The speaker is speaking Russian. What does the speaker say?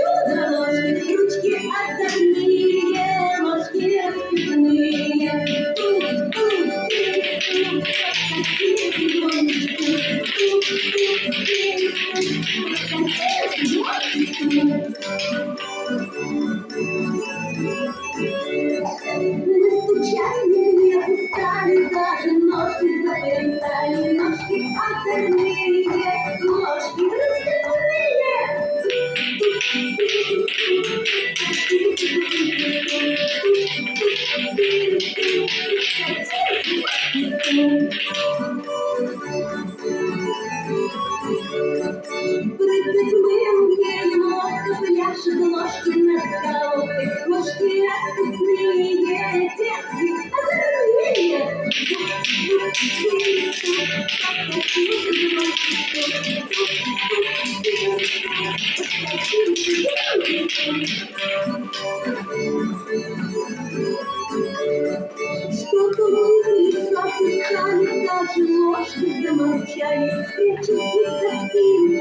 чудо-ложки, ручки озорные, ложки расписные. Тук-тук, тук-тук, покатились ложки, тук-тук, покатились ложки. Настучали, не опускали, даже ножки заплясали, ножки озорные, ножки расписные. Прыгать мы умеем, ловко пляшут ложки над головой, ложки расписные, детки озорные. Что-то вылез, опускали, даже ложки замолчали, спрячут их за спину.